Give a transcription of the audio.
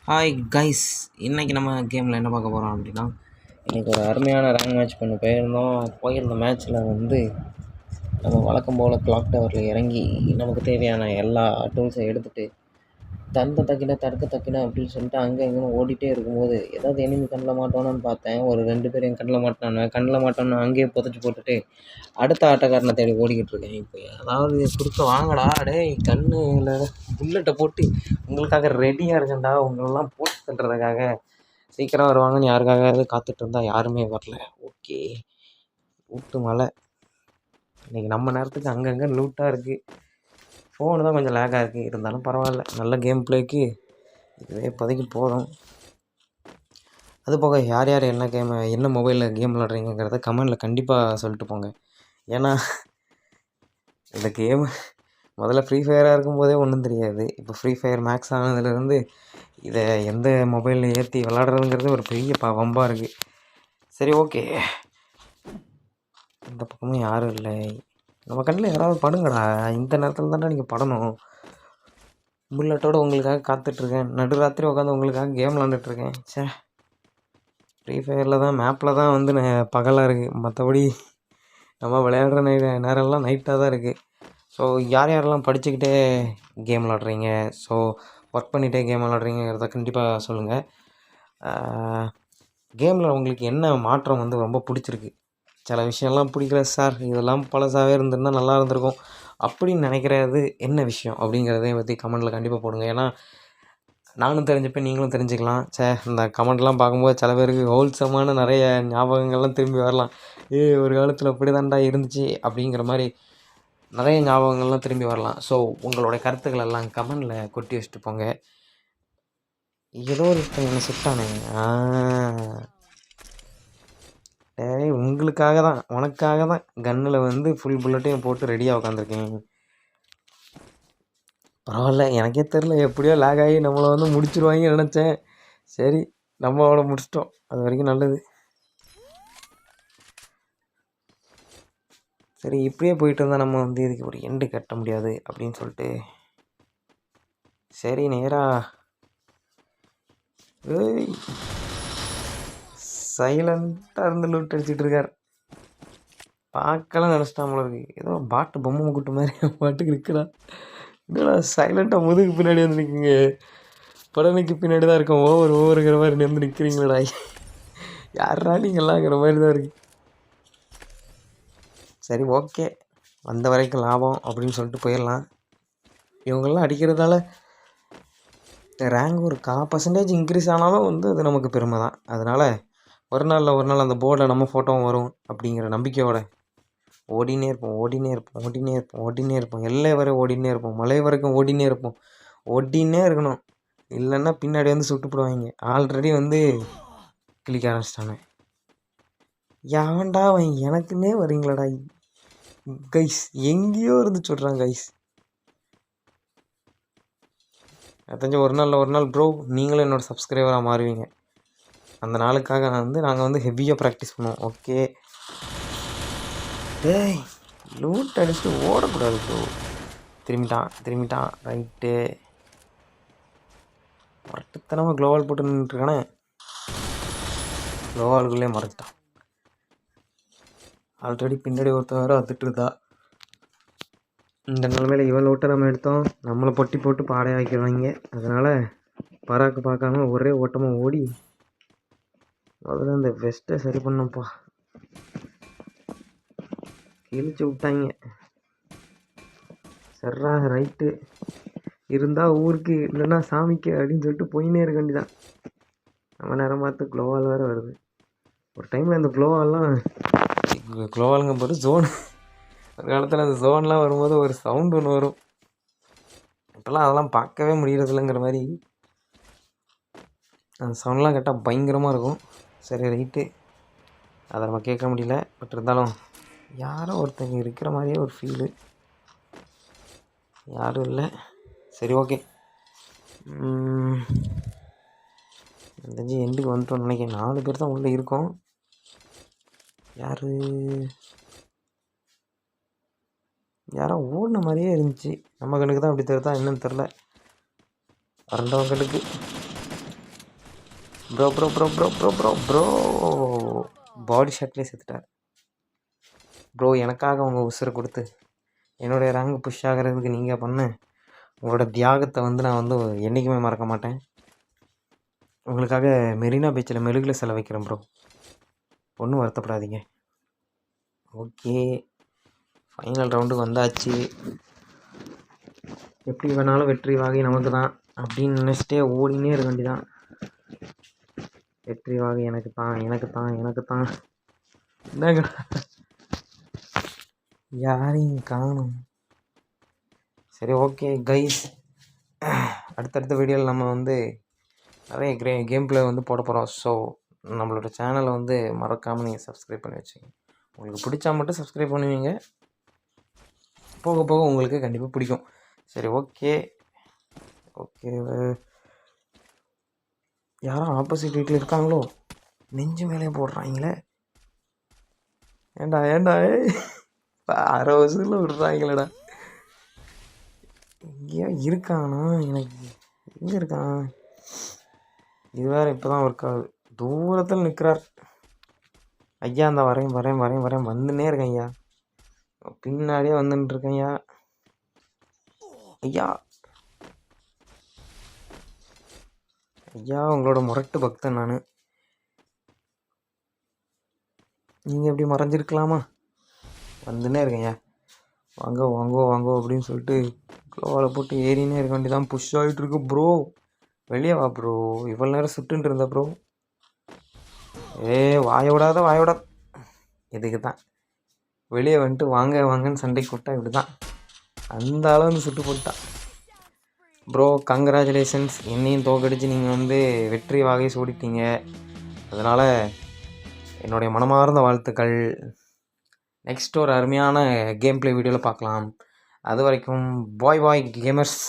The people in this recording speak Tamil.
ஹாய் கைஸ், இன்றைக்கி நம்ம கேமில் என்ன பார்க்க போகிறோம் அப்படின்னா, இன்றைக்கி ஒரு அருமையான ரேங்க் மேட்ச் பண்ண போயிருந்த மேட்ச்சில் நம்ம வழக்கம் போல் கிளாக் டவரில் இறங்கி நமக்கு தேவையான எல்லா டூல்ஸை எடுத்துகிட்டு தடுக்க தக்கின அப்படின்னு சொல்லிட்டு அங்கே இங்கேன்னு ஓடிட்டே இருக்கும்போது ஏதாவது எனிமி கண்ணில் மாட்டோன்னு பார்த்தேன். ஒரு 2 பேர் என் கண்ணில் மாட்டோன்னு அங்கேயே புதைச்சி போட்டுட்டு அடுத்த ஆட்டக்காரனை தேடி ஓடிக்கிட்டு இருக்கேன். இப்போ அதாவது குறுக்க வாங்கடா, டேய் கண்ணில் புல்லட்டை போட்டு உங்களுக்காக ரெடியாக இருக்கேன்டா, உங்களெல்லாம் போட்டு தட்டுறதுக்காக சீக்கிரம் வருவாங்கன்னு யாருக்காக காத்துட்டு இருந்தால் யாருமே வரல. ஓகே, ஊட்டு மழை இன்றைக்கி நம்ம நேரத்துக்கு அங்கங்கே லூட்டாக இருக்குது. ஃபோனு தான் கொஞ்சம் லேக்காக இருக்குது, இருந்தாலும் பரவாயில்ல. நல்ல கேம் ப்ளேக்கு இதுவே இப்போதைக்கு போதும். அது போக யார் யார் என்ன மொபைலில் கேம் விளாட்றீங்கிறத கமெண்டில் கண்டிப்பாக சொல்லிட்டு போங்க. ஏன்னா இந்த கேம் முதல்ல ஃப்ரீ ஃபயராக இருக்கும்போதே ஒன்றும் தெரியாது. இப்போ ஃப்ரீ ஃபயர் மேக்ஸ் ஆனதுலேருந்து இதை எந்த மொபைலில் ஏற்றி விளாட்றதுங்கிறது ஒரு பெரிய வம்பாக இருக்குது. சரி, ஓகே. இந்த பக்கமும் யாரும் இல்லை. நம்ம கண்ணில் யாராவது படுங்கடா, இந்த நேரத்தில் தானே நீங்கள் படணும். புல்லட்டோடு உங்களுக்காக காத்துட்ருக்கேன். நடுராத்திரி உட்காந்து உங்களுக்காக கேம் விளாண்டுட்ருக்கேன். ஃப்ரீ ஃபயரில் தான் மேப்பில் தான் பகலாக இருக்குது, மற்றபடி நம்ம விளையாடுற நேரம்லாம் நைட்டாக தான் இருக்குது. ஸோ யார் யாரெல்லாம் படிச்சுக்கிட்டே கேம் விளாட்றீங்க, ஸோ ஒர்க் பண்ணிகிட்டே கேம் விளாட்றீங்கிறத கண்டிப்பாக சொல்லுங்கள். கேமில் உங்களுக்கு என்ன மாற்றம் ரொம்ப பிடிச்சிருக்கு? சில விஷயம்லாம் பிடிக்கல சார், இதெல்லாம் பழசாகவே இருந்திருந்தால் நல்லா இருந்திருக்கும் அப்படின்னு நினைக்கிறது என்ன விஷயம் அப்படிங்கிறதையும் பற்றி கமெண்டில் கண்டிப்பாக போடுங்க. ஏன்னா நானும் தெரிஞ்சுப்பேன், நீங்களும் தெரிஞ்சுக்கலாம். இந்த கமெண்ட்லாம் பார்க்கும்போது சில பேருக்கு ஹோல்சமான நிறைய ஞாபகங்கள்லாம் திரும்பி வரலாம். ஒரு காலத்தில் இப்படி தான்டா இருந்துச்சு அப்படிங்கிற மாதிரி நிறைய ஞாபகங்கள்லாம் திரும்பி வரலாம். ஸோ உங்களோட கருத்துக்கள் எல்லாம் கமெண்டில் கொட்டி வச்சுட்டு போங்க. ஏதோ ஒரு என்ன சுட்டானே, உங்களுக்காக தான், உனக்காக தான் கன்னில் ஃபுல் புல்லட்டையும் போட்டு ரெடியாக உட்காந்துருக்கேன். பரவாயில்ல, எனக்கே தெரில, எப்படியோ லேக் ஆகி நம்மளை முடிச்சிருவாங்கன்னு நினச்சேன். சரி, நம்ம அவனை முடிச்சிட்டோம், அது வரைக்கும் நல்லது. சரி, இப்படியே போயிட்டு இருந்தால் நம்ம இதுக்கு ஒரு எண்டு கட்ட முடியாது அப்படின்னு சொல்லிட்டு சரி நேராக சைலண்ட்டாக இருந்து லூட் அடிச்சிட்டு இருக்கார். பார்க்கலாம் நினச்சிட்டா போல இருக்கு, ஏதோ பாட்டு பொம்மை கூட்டு மாதிரி பாட்டுக்கு இருக்கிறா. என்னடா சைலண்ட்டாக முதுகுக்கு பின்னாடி வந்து நிற்குங்க, படனுக்கு பின்னாடி தான் இருக்கோம், ஓவருங்கிற மாதிரி வந்து நிற்கிறீங்களடா, யாரா நீங்களாங்கிற மாதிரி தான் இருக்குது. சரி, ஓகே, வந்த வரைக்கும் லாபம் அப்படின்னு சொல்லிட்டு போயிடலாம். இவங்கெல்லாம் அடிக்கிறதால ரேங்க் ஒரு 0.5% இன்க்ரீஸ் ஆனாலும் அது நமக்கு பெருமை தான். அதனால் ஒரு நாள் அந்த போர்டில் நம்ம ஃபோட்டோவும் வரும் அப்படிங்கிற நம்பிக்கையோட ஓடினே இருப்போம். எல்லை வரை ஓடினே இருப்போம், மலை வரைக்கும் ஓடினே இருக்கணும். இல்லைன்னா பின்னாடி சுட்டுப்பிடுவாங்க. ஆல்ரெடி கிளிக்க ஆரம்பிச்சிட்டாங்க. யான்டா அவன் எனக்குன்னே வரீங்களாடா கைஸ், எங்கேயோ இருந்து சொல்கிறான் கைஸ். தெரிஞ்ச ஒரு நாள் ப்ரோ நீங்களும் என்னோடய சப்ஸ்கிரைபராக மாறுவீங்க. அந்த நாளுக்காக நாங்கள் ஹெவியாக ப்ராக்டிஸ் பண்ணுவோம். ஓகே, டேய் லூட் அடிச்சுட்டு ஓடக்கூடாது ப்ரோ. திரும்பிட்டான் ரைட்டு. மரட்டுத்தனமாக க்ளோவால் போட்டு நின்றுட்டுருக்கானே, க்ளோவாலுக்குள்ளே மறைச்சிட்டான். ஆல்ரெடி பின்னாடி ஒருத்தர் வேறு வந்துட்டு இருந்தா. இந்த நிலமையில இவன் லூட்டை நம்ம எடுத்தோம், நம்மளை பொட்டி போட்டு பாடையாக ஆக்கிடுவாங்க. அதனால் பராக்கு பார்க்காம ஒரே ஓட்டமாக ஓடி முதல்ல இந்த வெஸ்ட்டை சரி பண்ணப்பா. கிழிச்சு விட்டாங்க. சர்ரா ரைட்டு இருந்தால் ஊருக்கு, இல்லைன்னா சாமிக்கு அப்படின்னு சொல்லிட்டு போயினே இருக்க வேண்டிதான். நம்ம நேரம் பார்த்து க்ளோவால் வேறு வருது. ஒரு டைமில் இந்த க்ளோவாலுங்க போது ஜோன், ஒரு காலத்தில் அந்த ஜோன்லாம் வரும்போது ஒரு சவுண்டு ஒன்று வரும். இப்போல்லாம் அதெல்லாம் பார்க்கவே முடியறதில்லைங்கிற மாதிரி. அந்த சவுண்ட்லாம் கேட்டால் பயங்கரமாக இருக்கும். சரி ரைட்டு, அதை நம்ம கேட்க முடியல. பட் இருந்தாலும் யாரோ ஒருத்தங்க இருக்கிற மாதிரியே ஒரு ஃபீலு. யாரும் இல்லை. சரி, ஓகே, தெரிஞ்சு எண்டுக்கு வந்துட்டோம்னு நினைக்கிறேன். 4 பேர் தான் உள்ளே இருக்கோம். யாரோ ஓடின மாதிரியே இருந்துச்சு. நம்ம கண்ணுக்கு தான் அப்படி தெரியுதா என்னன்னு தெரில. 2ஆம் கண்ணுக்கு bro bro bro bro bro bro bro body ஷாட்லேயே செத்துட்டார் ப்ரோ. எனக்காக உங்கள் உசுரை கொடுத்து என்னுடைய ரேங்க் புஷ் ஆகிறதுக்கு நீங்கள் பண்ண உங்களோட தியாகத்தை வந்து நான் வந்து என்றைக்குமே மறக்க மாட்டேன். உங்களுக்காக மெரினா பீச்சில் மெழுகில் செலவைக்கிறேன் ப்ரோ. ஒன்றும் வருத்தப்படாதீங்க. ஓகே, ஃபைனல் ரவுண்டுக்கு வந்தாச்சு. எப்படி வேணாலும் வெற்றி வாகை நமக்கு தான் அப்படின்னு நினச்சிட்டே ஓடினே இருக்க வேண்டிதான். வெற்றி வாகை எனக்கு தான் எனக்கு தான் எனக்கு தான். என்னங்க யாரையும் காணும். சரி, ஓகே கைஸ், அடுத்தடுத்த வீடியோவில் நம்ம வந்து நிறைய கேம் பிளே வந்து போட போகிறோம். ஸோ நம்மளோட சேனலை வந்து மறக்காமல் நீங்கள் சப்ஸ்கிரைப் பண்ணி வச்சுங்க. உங்களுக்கு பிடிச்சா மட்டும் சப்ஸ்கிரைப் பண்ணுவீங்க, போக போக உங்களுக்கு கண்டிப்பாக பிடிக்கும். சரி, ஓகே ஓகே. யாரும் ஆப்போசிட் வீட்டில் இருக்காங்களோ, நெஞ்சு மேலே போடுறாங்களே. ஏண்டா 6 வருஷத்தில் விடுறாங்களேடா. எங்கேயோ இருக்கானா, எனக்கு எங்கே இருக்கான்? இது வேறு இப்போ தான் ஒர்க் ஆகுது. தூரத்தில் நிற்கிறார் ஐயா. அந்த வரேன் வரேன் வரேன் வரேன் வந்துன்னே இருக்கேன் ஐயா. பின்னாடியே வந்துட்டுருக்கேன் ஐயா. ஐயா ஐயா, உங்களோட முரட்டு பக்தன் நான். நீங்கள் எப்படி மறைஞ்சிருக்கலாமா? வந்துன்னே இருக்கேன் ஐயா. வாங்கோ வாங்கோ வாங்கோ அப்படின்னு சொல்லிட்டு க்ளோவில் போட்டு ஏறினே இருக்க வேண்டியதான். புஷ் ஆகிட்டு இருக்கு ப்ரோ. வெளியே வா ப்ரோ. இவ்வளோ நேரம் சுட்டுன்ட்டு இருந்த ப்ரோ. வாய விடாத. இதுக்கு தான் வெளியே வந்துட்டு வாங்க வாங்கன்னு சண்டைக்கு கூப்பிட்டா இப்படி தான். அந்த அளவு வந்து சுட்டு போட்டான் ப்ரோ. கங்க்ராச்சுலேஷன்ஸ், என்னையும் தோக்கடிச்சு நீங்கள் வந்து வெற்றி வாகை சூடிட்டீங்க. அதனால் என்னுடைய மனமார்ந்த வாழ்த்துக்கள். நெக்ஸ்ட் ஒரு அருமையான கேம் பிளே வீடியோவில் பார்க்கலாம். அது வரைக்கும் பாய் கேமர்ஸ்.